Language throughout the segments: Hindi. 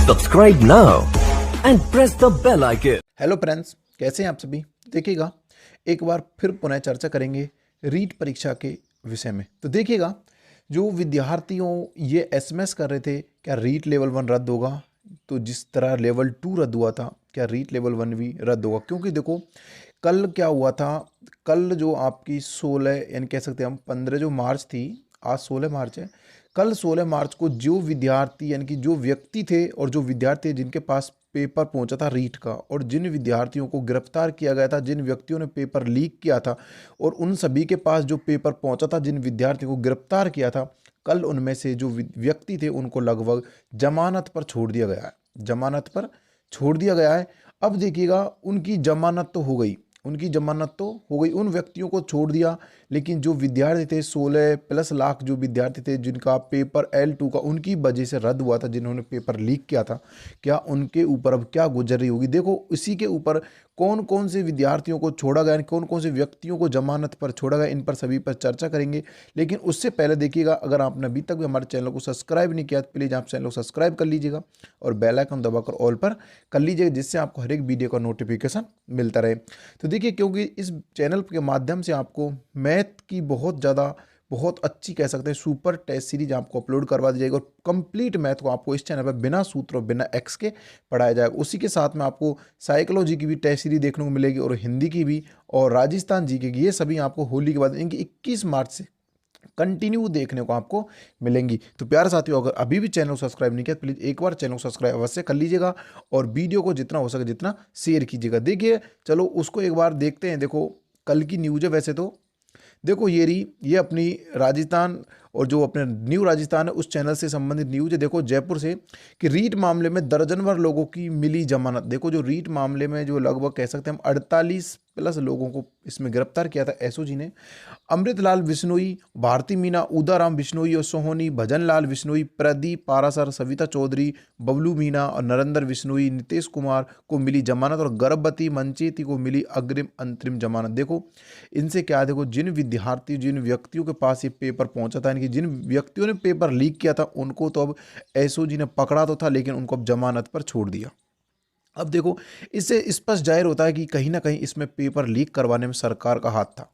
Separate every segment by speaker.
Speaker 1: Subscribe now and press the bell icon.
Speaker 2: Hello friends, कैसे हैं आप सभी। देखिएगा, एक बार फिर पुनः चर्चा करेंगे रीट परीक्षा के विषय में। तो देखिएगा, जो विद्यार्थियों ये एसएमएस कर रहे थे, क्या रीट लेवल 1 रद्द होगा। तो जिस तरह लेवल 2 रद्द हुआ था, क्या रीट लेवल 1 भी रद्द होगा। क्योंकि देखो, कल क्या हुआ था, कल जो आपकी 16 यानी कह सकते हैं हम 15 जो मार्च थी, आज 16 मार्च है। कल 16 मार्च को जो विद्यार्थी यानी कि जो व्यक्ति थे और जो विद्यार्थी जिनके पास पेपर पहुंचा था रीट का, और जिन विद्यार्थियों को गिरफ्तार किया गया था, जिन व्यक्तियों ने पेपर लीक किया था, और उन सभी के पास जो पेपर पहुंचा था, जिन विद्यार्थियों को गिरफ्तार किया था, कल उनमें से जो व्यक्ति थे उनको लगभग जमानत पर छोड़ दिया गया है। जमानत पर छोड़ दिया गया है। अब देखिएगा, उनकी जमानत तो हो गई, उनकी जमानत तो हो गई, उन व्यक्तियों को छोड़ दिया। लेकिन जो विद्यार्थी थे, 16+ लाख जो विद्यार्थी थे जिनका पेपर L2 का उनकी वजह से रद्द हुआ था, जिन्होंने पेपर लीक किया था, क्या उनके ऊपर अब क्या गुजर रही होगी। देखो, इसी के ऊपर कौन कौन से विद्यार्थियों को छोड़ा गया, कौन कौन से व्यक्तियों को जमानत पर छोड़ा गया, इन पर सभी पर चर्चा करेंगे। लेकिन उससे पहले देखिएगा, अगर आपने अभी तक भी हमारे चैनल को सब्सक्राइब नहीं किया तो प्लीज़ आप चैनल को सब्सक्राइब कर लीजिएगा और बेल आइकन दबाकर ऑल पर कर लीजिएगा, जिससे आपको हर एक वीडियो का नोटिफिकेशन मिलता रहे। तो देखिए, क्योंकि इस चैनल के माध्यम से आपको मैथ की बहुत अच्छी कह सकते हैं सुपर टेस्ट सीरीज आपको अपलोड करवा दी जाएगी, और कंप्लीट मैथ को आपको इस चैनल पर बिना सूत्र और बिना एक्स के पढ़ाया जाएगा। उसी के साथ में आपको साइकोलॉजी की भी टेस्ट सीरीज देखने को मिलेगी, और हिंदी की भी, और राजस्थान जीके की। ये सभी आपको होली के बाद इनकी 21 मार्च से कंटिन्यू देखने को आपको मिलेंगी। तो प्यारे साथियों, अगर अभी भी चैनल को सब्सक्राइब नहीं किया तो प्लीज़ एक बार चैनल को सब्सक्राइब अवश्य कर लीजिएगा, और वीडियो को जितना हो सके जितना शेयर कीजिएगा। देखिए, चलो उसको एक बार देखते हैं। देखो, कल की न्यूज़ है वैसे तो। देखो, ये अपनी राजस्थान और जो अपने न्यू राजस्थान है उस चैनल से संबंधित न्यूज़ है। देखो, जयपुर से कि रीट मामले में दर्जनभर लोगों की मिली जमानत। देखो, जो रीट मामले में जो लगभग कह सकते हैं हम 48+ लोगों को इसमें गिरफ्तार किया था एसओजी ने। अमृतलाल बिश्नोई, भारती मीना, उदाराम बिश्नोई और सोहोनी, भजनलाल बिश्नोई, प्रदीप पारासर, सविता चौधरी, बबलू मीना और नरेंद्र बिश्नोई, नितेश कुमार को मिली जमानत, और गर्भवती मंचेती को मिली अग्रिम अंतरिम जमानत। देखो, इनसे क्या है, देखो, जिन व्यक्तियों के पास ये पेपर पहुंचा था, कि जिन व्यक्तियों ने पेपर लीक किया था, उनको तो अब एसओजी ने पकड़ा तो था, लेकिन उनको अब जमानत पर छोड़ दिया। अब देखो, इससे स्पष्ट जाहिर होता है कि कहीं ना कहीं इसमें पेपर लीक करवाने में सरकार का हाथ था।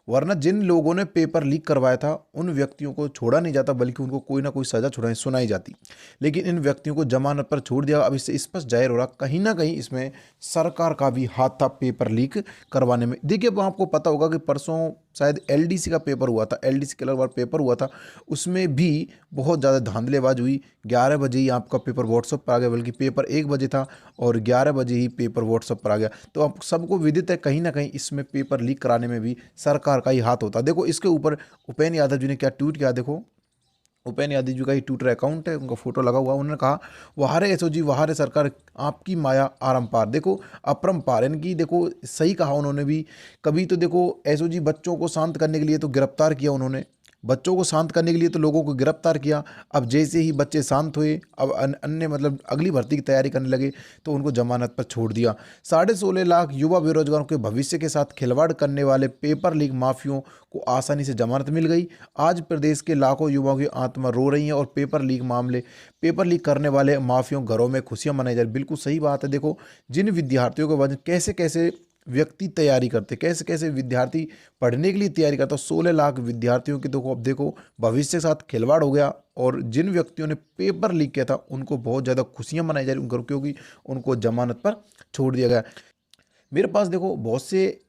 Speaker 2: वरना जिन लोगों ने पेपर लीक करवाया था उन व्यक्तियों को छोड़ा नहीं जाता, बल्कि उनको कोई ना कोई सजा सुनाई जाती। लेकिन इन व्यक्तियों को जमानत पर छोड़ दिया। अब इससे स्पष्ट जाहिर हो रहा कहीं ना कहीं इसमें सरकार का भी हाथ था पेपर लीक करवाने में। देखिए, अब आपको पता होगा कि परसों शायद एलडीसी का पेपर हुआ था, एलडीसी कलर वाला पेपर हुआ था, उसमें भी बहुत ज़्यादा धांधलेबाज हुई। 11 बजे ही आपका पेपर व्हाट्सएप पर आ गया, बल्कि पेपर 1 बजे था और 11 बजे ही पेपर व्हाट्सएप पर आ गया। तो आप सबको विदित है, कहीं ना कहीं इसमें पेपर लीक कराने में भी सरकार का ही हाथ होता है। देखो, इसके ऊपर उपेंद्र यादव जी ने क्या ट्वीट किया। देखो, उपेंद्र यादव जी का ही ट्विटर अकाउंट है, उनका फोटो लगा हुआ। उन्होंने कहा, वहारे एसओजी, वहारे सरकार, आपकी माया आरंपार। देखो, अपरंपार, इनकी देखो सही कहा उन्होंने भी। कभी तो देखो, एसओजी बच्चों को शांत करने के लिए तो गिरफ्तार किया उन्होंने, बच्चों को शांत करने के लिए तो लोगों को गिरफ्तार किया। अब जैसे ही बच्चे शांत हुए, अब अन्य मतलब अगली भर्ती की तैयारी करने लगे, तो उनको जमानत पर छोड़ दिया। 16.5 लाख युवा बेरोजगारों के भविष्य के साथ खिलवाड़ करने वाले पेपर लीक माफियों को आसानी से जमानत मिल गई। आज प्रदेश के लाखों युवाओं की आत्मा रो रही है, और पेपर लीक करने वाले माफियों घरों में खुशियां मनाई जा रही। बिल्कुल सही बात है। देखो, जिन विद्यार्थियों के वजह कैसे कैसे व्यक्ति तैयारी करते, कैसे कैसे विद्यार्थी पढ़ने के लिए तैयारी करता, 16 लाख विद्यार्थियों की देखो, अब देखो भविष्य के साथ खिलवाड़ हो गया। और जिन व्यक्तियों ने पेपर लीक किया था उनको बहुत ज़्यादा खुशियां मनाई जा रही, क्योंकि उनको जमानत पर छोड़ दिया गया। मेरे पास देखो बहुत से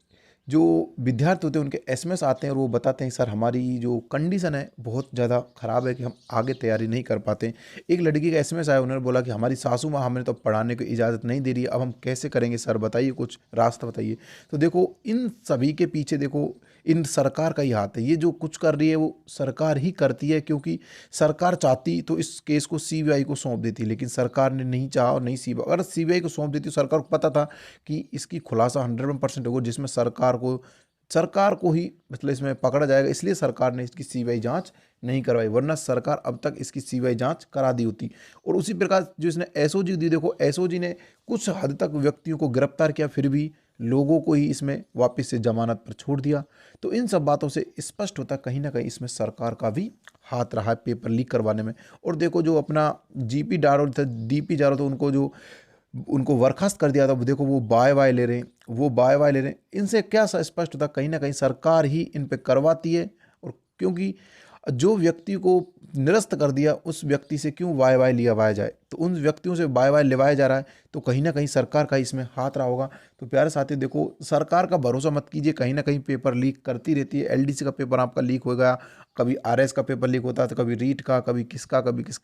Speaker 2: जो विद्यार्थी होते हैं उनके एसएमएस आते हैं, और वो बताते हैं, सर हमारी जो कंडीशन है बहुत ज़्यादा ख़राब है कि हम आगे तैयारी नहीं कर पाते। एक लड़की का एसएमएस आया, उन्होंने बोला कि हमारी सासू माँ हमें तो पढ़ाने की इजाज़त नहीं दे रही है, अब हम कैसे करेंगे सर, बताइए कुछ रास्ता बताइए। तो देखो, इन सभी के पीछे देखो इन सरकार का ही हाथ है। ये जो कुछ कर रही है वो सरकार ही करती है, क्योंकि सरकार चाहती तो इस केस को सीबीआई को सौंप देती, लेकिन सरकार ने नहीं चाहा और नहीं सीबीआई। अगर सीबीआई को सौंप देती, सरकार को पता था कि इसकी खुलासा 100% होगा, जिसमें सरकार को ही मतलब इसमें पकड़ा जाएगा, इसलिए सरकार ने इसकी सीबीआई जांच नहीं करवाई, वरना सरकार अब तक इसकी सीबीआई जांच करा दी होती। और उसी प्रकार जो इसने एसओजी दी, देखो एसओजी ने कुछ हद तक व्यक्तियों को गिरफ्तार किया, फिर भी लोगों को ही इसमें वापस से जमानत पर छोड़ दिया। तो इन सब बातों से स्पष्ट होता कहीं ना कहीं इसमें सरकार का भी हाथ रहा है पेपर लीक करवाने में। और देखो जो अपना जीपी जारौल था, डीपी जारौल था, उनको बर्खास्त कर दिया था, देखो वो बाय बाय ले रहे हैं, वो बाय बाय ले रहे हैं। इनसे क्या स्पष्ट होता कहीं ना कहीं सरकार ही इन पे करवाती है। और क्योंकि जो व्यक्ति को निरस्त कर दिया उस व्यक्ति से क्यों वाय वाय लिया वाया जाए, तो उन व्यक्तियों से वाय वाय लिवाया जा रहा है, तो कहीं ना कहीं सरकार का इसमें हाथ रहा होगा। तो प्यारे साथी देखो, सरकार का भरोसा मत कीजिए, कहीं ना कहीं पेपर लीक करती रहती है। एलडीसी का पेपर आपका लीक हो गया, कभी आरएस का पेपर लीक होता है, तो कभी रीट का, कभी किसका।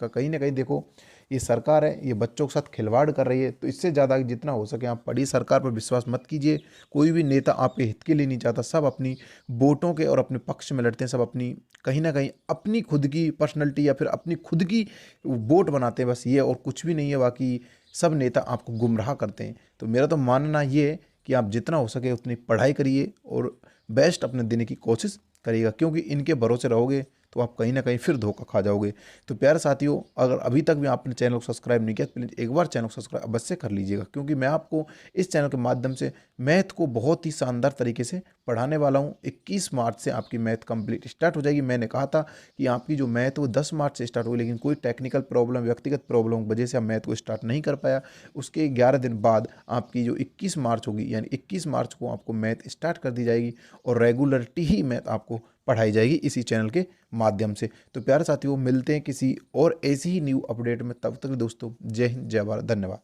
Speaker 2: कहीं ना कहीं देखो ये सरकार है, ये बच्चों के साथ खिलवाड़ कर रही है। तो इससे ज़्यादा जितना हो सके आप बड़ी सरकार पर विश्वास मत कीजिए। कोई भी नेता आपके हित के लिए नहीं चाहता, सब अपनी वोटों के और अपने पक्ष में लड़ते हैं, सब अपनी कहीं ना कहीं अपनी खुद की पर्सनैलिटी या फिर अपनी खुद की वोट बनाते हैं, बस ये और कुछ भी नहीं है। बाकी सब नेता आपको गुमराह करते हैं। तो मेरा तो मानना ये है कि आप जितना हो सके उतनी पढ़ाई करिए और बेस्ट अपने देने की कोशिश करिएगा, क्योंकि इनके भरोसे रहोगे तो आप कहीं ना कहीं फिर धोखा खा जाओगे। तो प्यारे साथियों, अगर अभी तक भी आपने चैनल को सब्सक्राइब नहीं किया तो प्लीज़ एक बार चैनल को सब्सक्राइब अवश्य कर लीजिएगा, क्योंकि मैं आपको इस चैनल के माध्यम से मैथ को बहुत ही शानदार तरीके से पढ़ाने वाला हूँ। 21 मार्च से आपकी मैथ कंप्लीट स्टार्ट हो जाएगी। मैंने कहा था कि आपकी जो मैथ वो 10 मार्च से स्टार्ट होगी, लेकिन कोई टेक्निकल प्रॉब्लम, व्यक्तिगत प्रॉब्लम की वजह से आप मैथ को स्टार्ट नहीं कर पाया। उसके 11 दिन बाद आपकी जो 21 मार्च होगी, यानी 21 मार्च को आपको मैथ स्टार्ट कर दी जाएगी और रेगुलरिटी ही मैथ आपको पढ़ाई जाएगी इसी चैनल के माध्यम से। तो प्यारे साथियों, मिलते हैं किसी और ऐसी ही न्यू अपडेट में, तब तक दोस्तों जय हिंद, जय भारत, धन्यवाद।